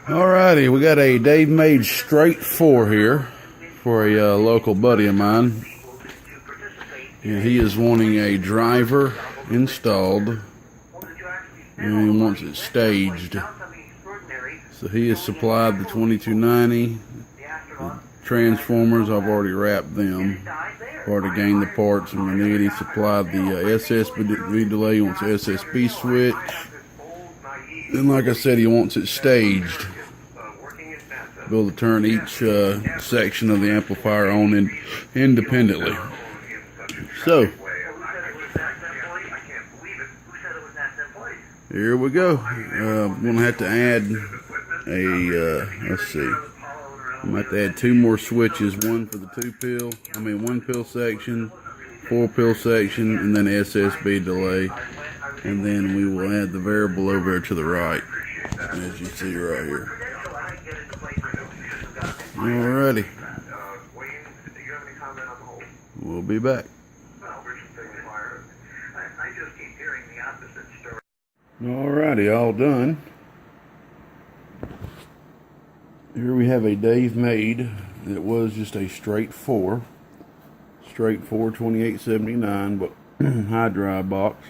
Alrighty, we got a Davemade straight 4 here for a local buddy of mine. And he is wanting a driver installed and he wants it staged. So he has supplied the 2290 the transformers. I've already wrapped them. I've already gained the parts and we need. He supplied the SSB delay. He wants the SSB switch. Then, like I said, he wants it staged. Be able to turn each section of the amplifier on independently. So, here we go. I'm going to have to add let's see. I'm going to have to add 2 more switches. One for the 1 pill section, 4 pill section, and then SSB delay. And then we will add the variable over there to the right, as you see right here. Alrighty. We'll be back. Alrighty, all done. Here we have a Davemade. It was just a straight 4 2879, but high drive box.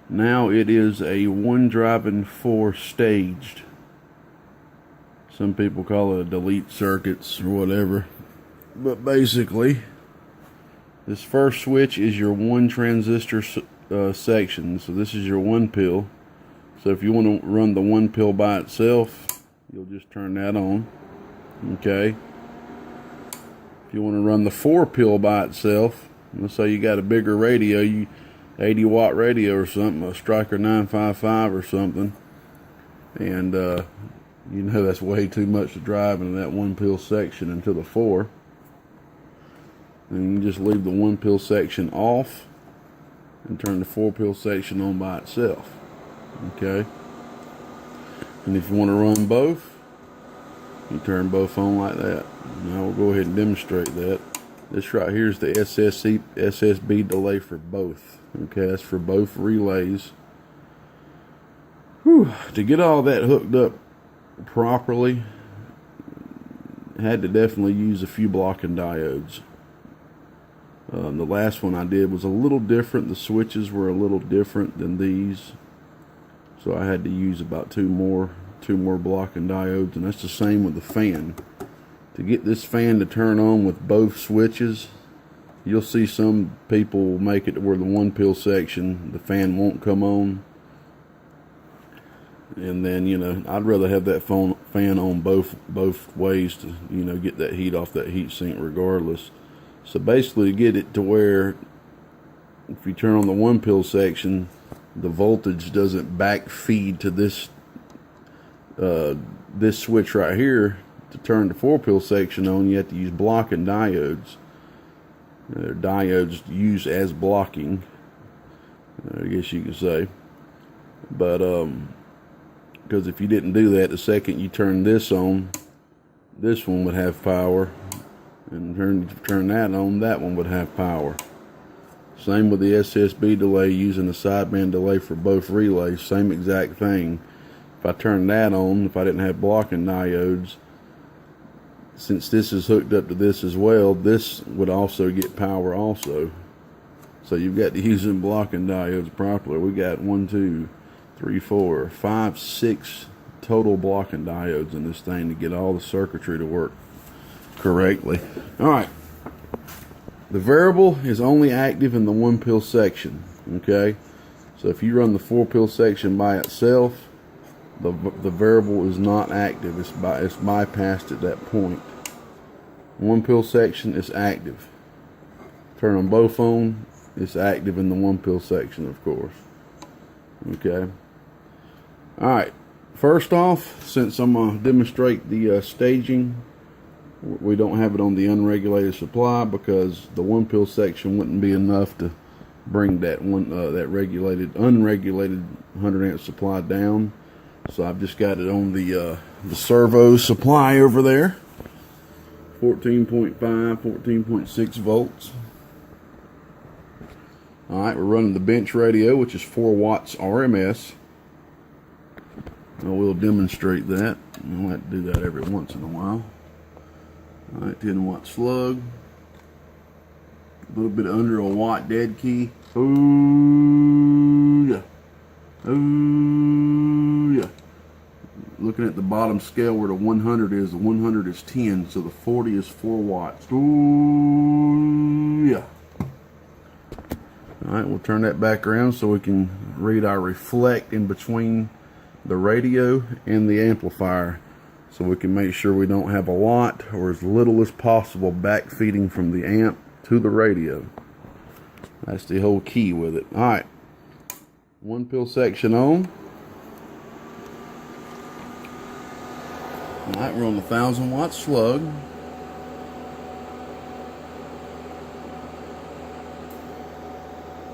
Now it is a 1 driving 4 staged. Some people call it a delete circuits or whatever. But basically, this first switch is your 1 transistor section. So this is your 1 pill. So if you want to run the 1 pill by itself, you'll just turn that on. Okay. If you want to run the 4 pill by itself, let's say you got a bigger radio, 80 watt radio or something, a Striker 955 or something, and you know that's way too much to drive into that 1 pill section into the 4. And you just leave the 1 pill section off and turn the 4 pill section on by itself. Okay. And if you want to run both, you turn both on like that. Now we'll go ahead and demonstrate that. This right here is the SSB delay for both. Okay, that's for both relays. Whew. To get all that hooked up properly, had to definitely use a few blocking diodes. The last one I did was a little different. The switches were a little different than these, so I had to use about two more blocking diodes, and that's the same with the fan. To get this fan to turn on with both switches, you'll see some people make it to where the 1 pill section, the fan won't come on. And then, you know, I'd rather have that fan on both ways to, you know, get that heat off that heat sink regardless. So basically, to get it to where if you turn on the 1 pill section, the voltage doesn't back feed to this this switch right here. To turn the 4 pill section on, you have to use blocking diodes. They're diodes used as blocking, I guess you could say. But because if you didn't do that, the second you turn this on, this one would have power, and turn that on, that one would have power. Same with the SSB delay, using the sideband delay for both relays, same exact thing. If I turn that on, if I didn't have blocking diodes, since this is hooked up to this as well, this would also get power also. So you've got to use them blocking diodes properly. We got 1, 2, 3, 4, 5, 6 total blocking diodes in this thing to get all the circuitry to work correctly. Alright, the variable is only active in the 1 pill section. Okay, so if you run the 4 pill section by itself, the variable is not active. It's bypassed at that point. 1 pill section is active. Turn them both on, it's active in the 1 pill section, of course. Okay. Alright, first off, since I'm going to demonstrate the staging, we don't have it on the unregulated supply because the 1 pill section wouldn't be enough to bring that unregulated 100 amp supply down. So I've just got it on the servo supply over there, 14.5, 14.6 volts. Alright, we're running the bench radio, which is 4 watts RMS. I will demonstrate that. I'll have to do that every once in a while. Alright, 10-watt slug. A little bit under a watt dead key. Ooh, yeah. Ooh, yeah. Looking at the bottom scale where the 100 is, the 100 is 10, so the 40 is 4 watts. Ooh, yeah. Alright, we'll turn that back around so we can read our reflect in between the radio and the amplifier, so we can make sure we don't have a lot or as little as possible backfeeding from the amp to the radio. That's the whole key with it. Alright, 1 pill section on. Alright, we're on the 1000-watt slug.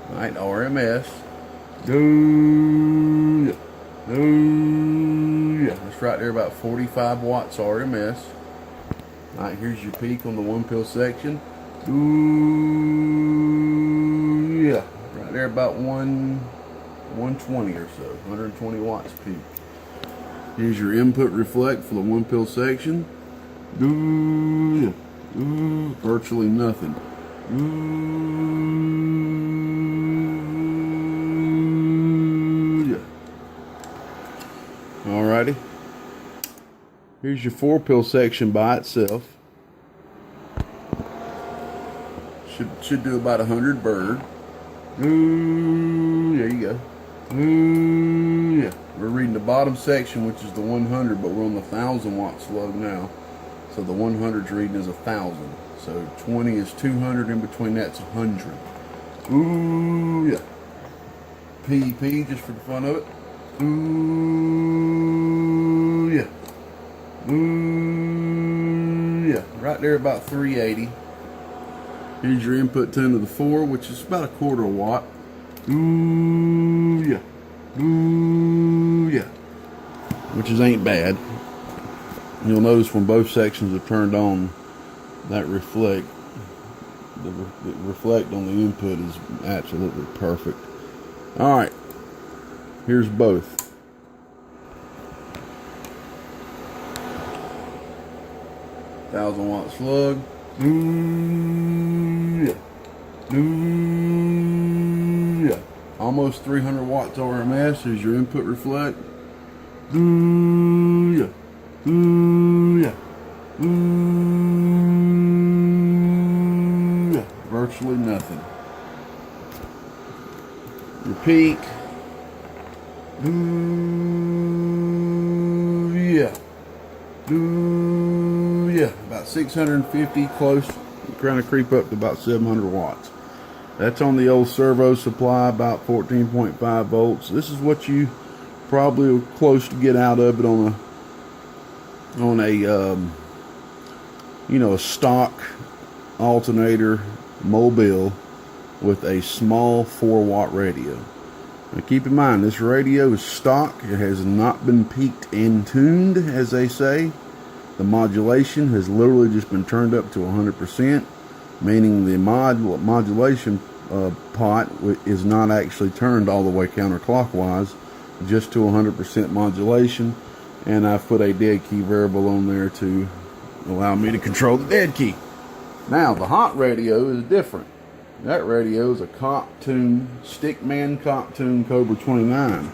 Alright, RMS. Ooh, yeah. Ooh, yeah. That's right there, about 45 watts RMS. Alright, here's your peak on the 1 pill section. Ooh, yeah. Right there, about 120 or so. 120 watts peak. Here's your input reflect for the 1 pill section. Ooh, yeah. Ooh, virtually nothing. Ooh, yeah. Alrighty. Here's your 4 pill section by itself. Should do about 100 bird. Ooh, there you go. Ooh, yeah. We're reading the bottom section, which is the 100, but we're on the 1000-watt slug now. So the 100's reading is 1000. So 20 is 200, in between that's 100. Ooh, yeah. PEP, just for the fun of it. Ooh, yeah. Ooh, yeah. Right there about 380. Here's your input 10 to the 4, which is about 1/4 watt. Ooh, yeah. Ooh, yeah. Which ain't bad. You'll notice when both sections are turned on, that reflect, the reflect on the input is absolutely perfect. Alright, here's both. $1000-watt slug. Ooh, yeah. Ooh, yeah. Almost 300 watts RMS. Here's your input reflect. Ooh, yeah. Ooh, yeah. Ooh, yeah. Virtually nothing. Your peak. Ooh, yeah. Ooh, yeah. About 650, close. Trying to creep up to about 700 watts. That's on the old servo supply, about 14.5 volts. This is what you probably are close to get out of it on a you know, a stock alternator mobile with a small 4-watt radio. Now keep in mind, this radio is stock. It has not been peaked and tuned, as they say. The modulation has literally just been turned up to 100%, meaning the modulation pot is not actually turned all the way counterclockwise, just to 100% modulation. And I've put a dead key variable on there to allow me to control the dead key. Now, the hot radio is different. That radio is a comp tune, Stickman comp tune Cobra 29.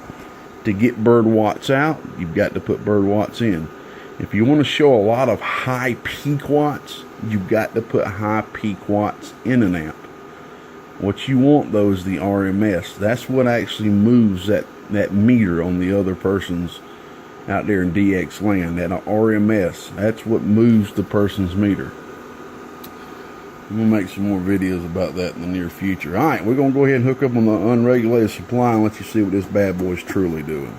To get bird watts out, you've got to put bird watts in. If you want to show a lot of high peak watts, you've got to put high peak watts in an amp. What you want, though, is the RMS. That's what actually moves that meter on the other person's out there in DX land. That RMS, that's what moves the person's meter. I'm going to make some more videos about that in the near future. Alright, we're going to go ahead and hook up on the unregulated supply and let you see what this bad boy's truly doing.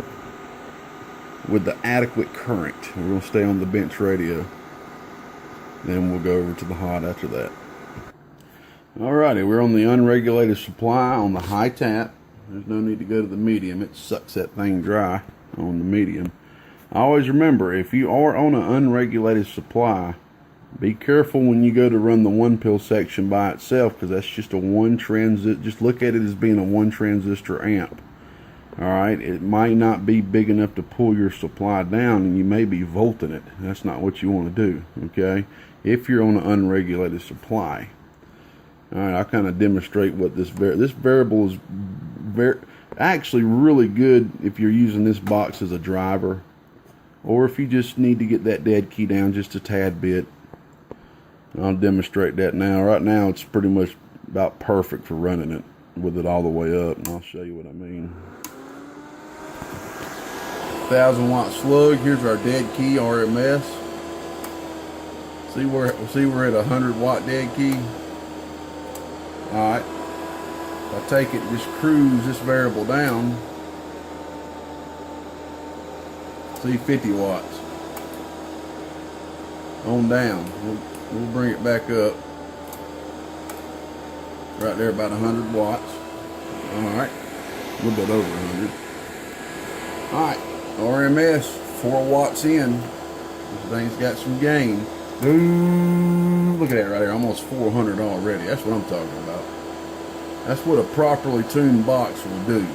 With the adequate current. We're going to stay on the bench radio. Then we'll go over to the hot after that. Alrighty, we're on the unregulated supply on the high tap. There's no need to go to the medium. It sucks that thing dry on the medium. Always remember, if you are on an unregulated supply, be careful when you go to run the 1 pill section by itself, because that's just a one transistor. Just look at it as being a 1 transistor amp. All right, it might not be big enough to pull your supply down, and you may be volting it. That's not what you want to do, okay? If you're on an unregulated supply. All right, I'll kind of demonstrate what this variable is actually really good if you're using this box as a driver, or if you just need to get that dead key down just a tad bit. I'll demonstrate that now. Right now, it's pretty much about perfect for running it with it all the way up, and I'll show you what I mean. 1000-watt slug. Here's our dead key RMS. See we're at 100-watt dead key. All right. If I take it and just cruise this variable down, see 50 watts. On down. We'll bring it back up. Right there, about 100 watts. All right. A little bit over 100. All right. RMS, 4 watts in. This thing's got some gain. Ooh, look at that right there, almost 400 already. That's what I'm talking about. That's what a properly tuned box will do.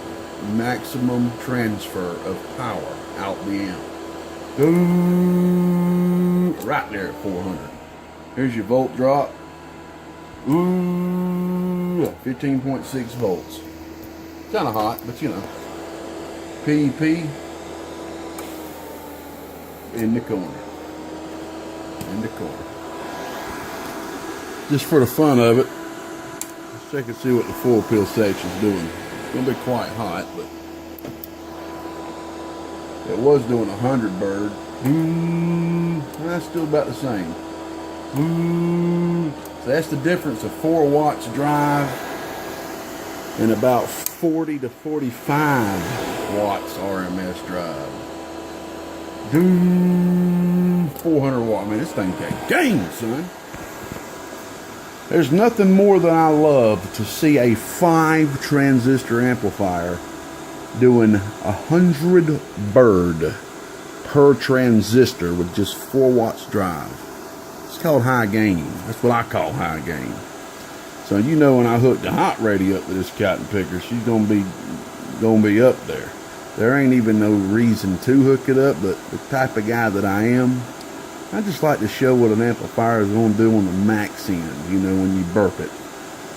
Maximum transfer of power out the amp. Ooh, right there at 400. Here's your volt drop. Ooh, 15.6 volts. Kind of hot, but you know. PEP. In the corner. In the corner. Just for the fun of it, let's check and see what the 4-pill section's doing. It's going to be quite hot, but it was doing 100 bird. That's still about the same. So that's the difference of 4 watts drive and about 40 to 45 watts RMS drive. 400 watt. Man, this thing got game, son. There's nothing more than I love to see a 5 transistor amplifier doing 100 bird per transistor with just 4 watts drive. It's called high gain. That's what I call high gain. So you know, when I hook the hot radio up to this cotton picker, she's gonna be up there. There ain't even no reason to hook it up, but the type of guy that I am, I just like to show what an amplifier is going to do on the max end, you know, when you burp it.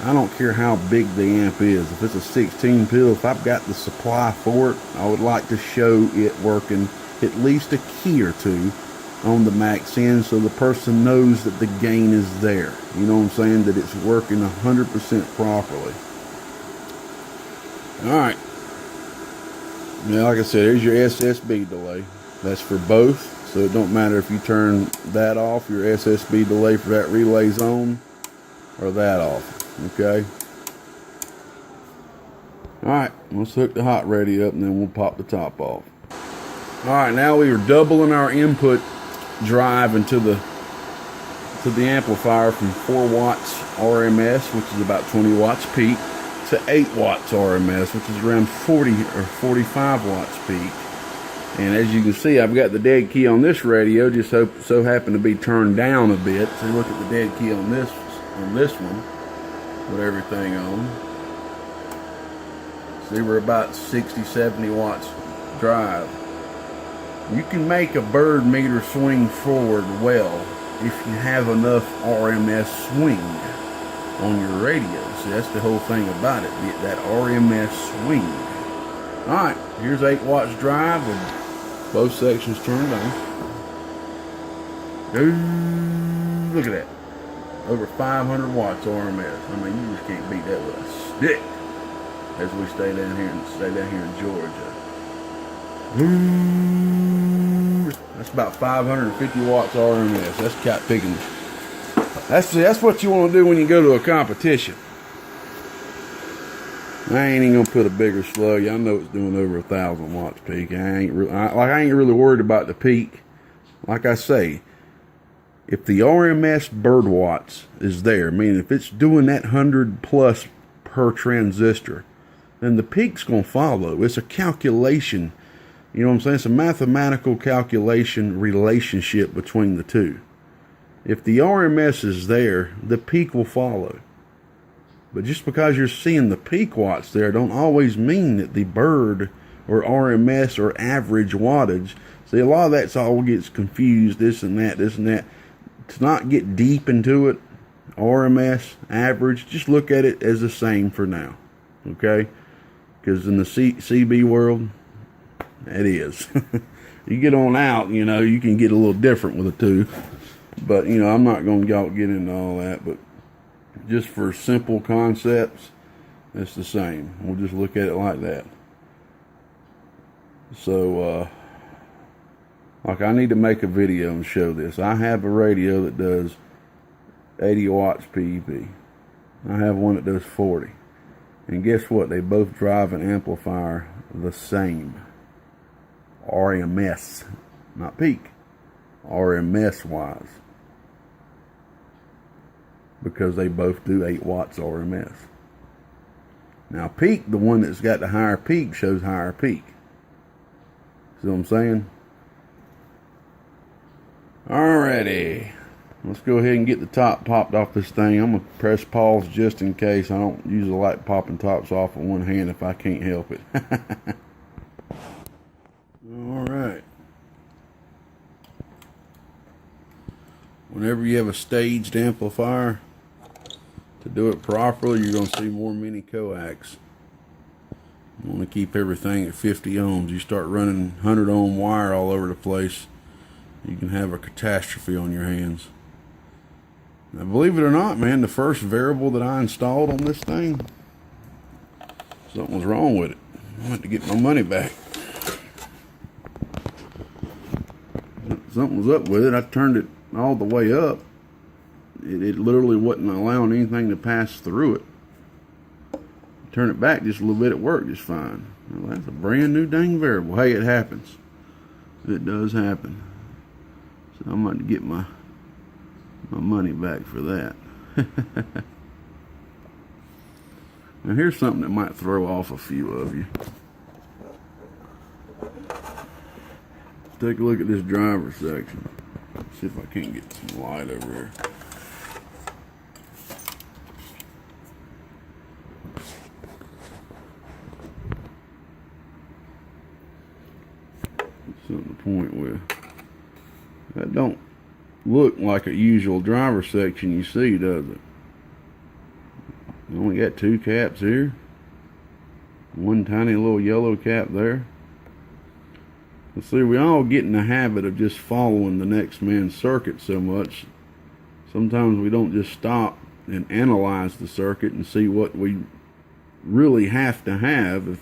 I don't care how big the amp is. If it's a 16 pill, if I've got the supply for it, I would like to show it working at least a key or two on the max end so the person knows that the gain is there. You know what I'm saying? That it's working 100% properly. All right. Now, like I said, there's your SSB delay. That's for both, so it don't matter if you turn that off, your SSB delay for that relay's on, or that off, okay? Alright, let's hook the hot radio up and then we'll pop the top off. Alright, now we are doubling our input drive into the amplifier from 4 watts RMS, which is about 20 watts peak, to 8 watts RMS, which is around 40 or 45 watts peak. And as you can see, I've got the dead key on this radio, just so happen to be turned down a bit. So look at the dead key on this one with everything on. See, we're about 60, 70 watts drive. You can make a bird meter swing forward well if you have enough RMS swing on your radio. See, that's the whole thing about it, that RMS swing. Alright, here's 8 watts drive with both sections turned on. Look at that. Over 500 watts RMS. I mean, you just can't beat that with a stick. As we stay down here in Georgia. That's about 550 watts RMS. That's cat picking. That's what you want to do when you go to a competition. I ain't even gonna put a bigger slug. I know it's doing over 1,000 watts peak. I ain't really worried about the peak. Like I say, if the RMS bird watts is there, meaning if it's doing that 100 plus per transistor, then the peak's gonna follow. It's a calculation. You know what I'm saying? It's a mathematical calculation relationship between the two. If the RMS is there, the peak will follow. But just because you're seeing the peak watts there don't always mean that the bird or RMS or average wattage. See, a lot of that's all gets confused, this and that. To not get deep into it, RMS, average, just look at it as the same for now, okay? Because in the CB world, it is. You get on out, you know, you can get a little different with the two. But, you know, I'm not going to get into all that. But just for simple concepts, it's the same. We'll just look at it like that. So, like, I need to make a video and show this. I have a radio that does 80 watts PEP. I have one that does 40. And guess what? They both drive an amplifier the same. RMS, not peak. RMS wise. Because they both do 8 watts RMS. Now peak, the one that's got the higher peak, shows higher peak. See what I'm saying? Alrighty. Let's go ahead and get the top popped off this thing. I'm going to press pause just in case. I don't usually like popping tops off with one hand if I can't help it. Alright. Whenever you have a staged amplifier, to do it properly, you're going to see more mini coax. You want to keep everything at 50 ohms. You start running 100 ohm wire all over the place, you can have a catastrophe on your hands. Now, believe it or not, man, the first variable that I installed on this thing, something was wrong with it. I had to get my money back. Something was up with it. I turned it all the way up. It literally wasn't allowing anything to pass through it. Turn it back just a little bit, it worked just fine. Well, that's a brand new dang variable. Hey, it happens. It does happen. So I'm going to get my money back for that. Now here's something that might throw off a few of you. Take a look at this driver section. See if I can't get some light over here. Something to point with. That don't look like a usual driver section you see, does it? You only got 2 caps here. One tiny little yellow cap there. And see, we all get in the habit of just following the next man's circuit so much. Sometimes we don't just stop and analyze the circuit and see what we really have to have. If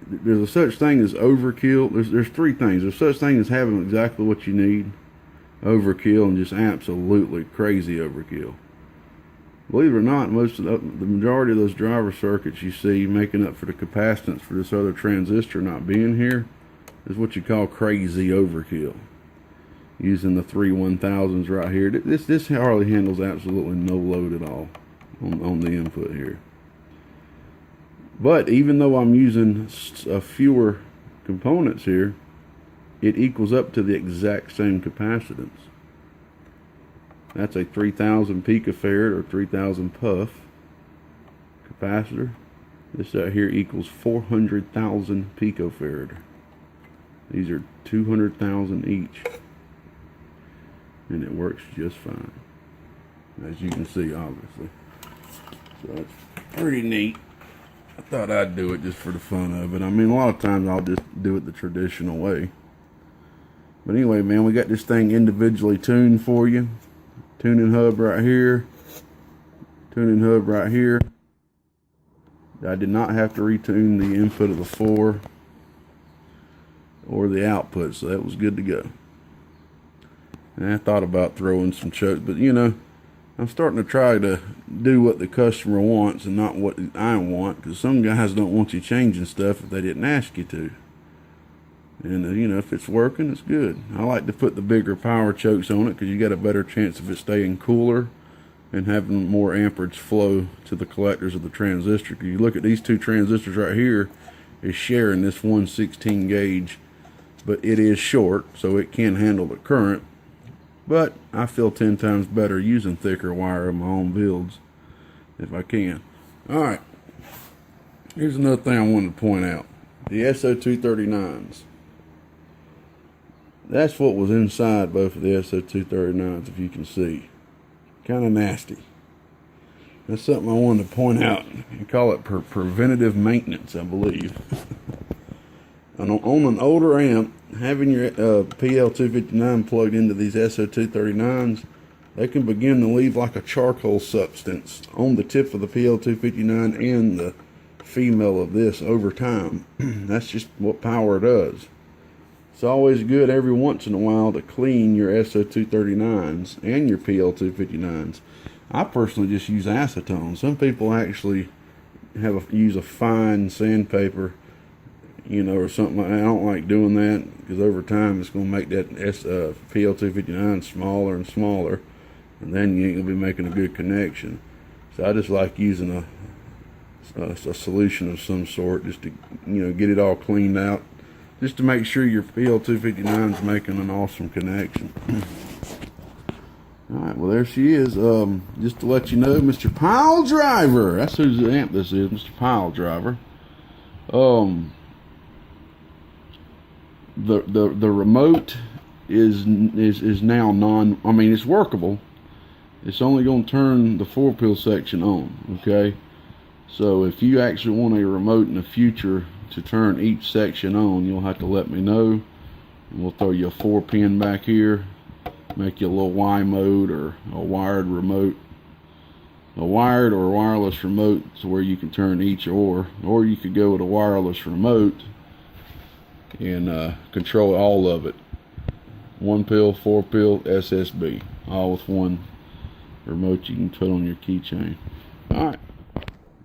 there's a such thing as overkill. There's 3 things. There's such thing as having exactly what you need, overkill, and just absolutely crazy overkill. Believe it or not, the majority of those driver circuits you see making up for the capacitance for this other transistor not being here is what you call crazy overkill. Using the 3 1000s right here. This hardly handles absolutely no load at all on the input here. But even though I'm using fewer components here, it equals up to the exact same capacitance. That's a 3000 picofarad or 3000 puff capacitor. This out here equals 400,000 picofarad. These are 200,000 each. And it works just fine, as you can see, obviously. So it's pretty neat. I thought I'd do it just for the fun of it. I mean, a lot of times I'll just do it the traditional way. But anyway, man, we got this thing individually tuned for you. Tuning hub right here. Tuning hub right here. I did not have to retune the input of the 4 or the output, so that was good to go. And I thought about throwing some chokes, but you know, I'm starting to try to do what the customer wants and not what I want, because some guys don't want you changing stuff if they didn't ask you to. And you know, if it's working, it's good. I like to put the bigger power chokes on it because you got a better chance of it staying cooler and having more amperage flow to the collectors of the transistor. Because you look at these 2 transistors right here, is sharing this 116 gauge, but it is short, so it can handle the current. But I feel 10 times better using thicker wire in my own builds if I can. Alright. Here's another thing I wanted to point out. The SO239s. That's what was inside both of the SO239s, if you can see. Kind of nasty. That's something I wanted to point out. You call it preventative maintenance, I believe. And on an older amp, having your PL259 plugged into these SO239s, they can begin to leave like a charcoal substance on the tip of the PL259 and the female of this over time. That's just what power does. It's always good every once in a while to clean your SO239s and your PL259s. I personally just use acetone. Some people actually use a fine sandpaper, you know, or something like that. I don't like doing that because over time it's going to make that PL259 smaller and smaller, and then you ain't going to be making a good connection. So I just like using a solution of some sort just to, you know, get it all cleaned out, just to make sure your PL259 is making an awesome connection. Alright, well there she is. Just to let you know, Mr. Piledriver. That's whose amp this is, Mr. Piledriver. The remote is now it's workable. It's only going to turn the 4-pill section on, okay? So if you actually want a remote in the future to turn each section on, you'll have to let me know, and we'll throw you a 4-pin back here, make you a little Y mode or a wired remote, a wired or wireless remote, so where you can turn each, or you could go with a wireless remote and control all of it. 1-pill, 4-pill, SSB, all with one remote you can put on your keychain. Alright,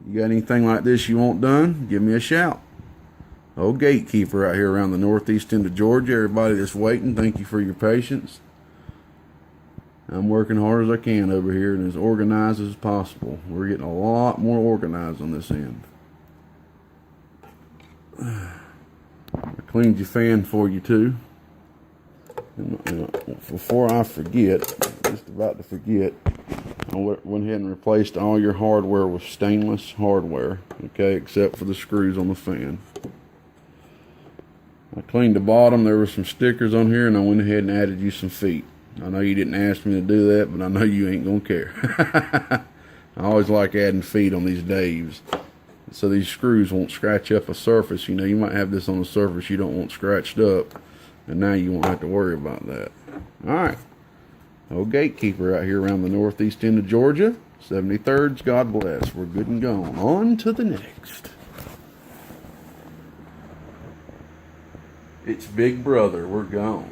you got anything like this you want done, give me a shout. Old gatekeeper out here around the northeast end of Georgia. Everybody that's waiting, thank you for your patience. I'm working hard as I can over here and as organized as possible. We're getting a lot more organized on this end. I cleaned your fan for you too. And before I forget, just about to forget, I went ahead and replaced all your hardware with stainless hardware, okay, except for the screws on the fan. I cleaned the bottom. There were some stickers on here, and I went ahead and added you some feet. I know you didn't ask me to do that, but I know you ain't gonna care. I always like adding feet on these Daves, so these screws won't scratch up a surface. You know, you might have this on a surface you don't want scratched up, and now you won't have to worry about that. Alright, old gatekeeper out here around the northeast end of Georgia. 73rds, God bless. We're good and gone. On to the next. It's Big Brother. We're gone.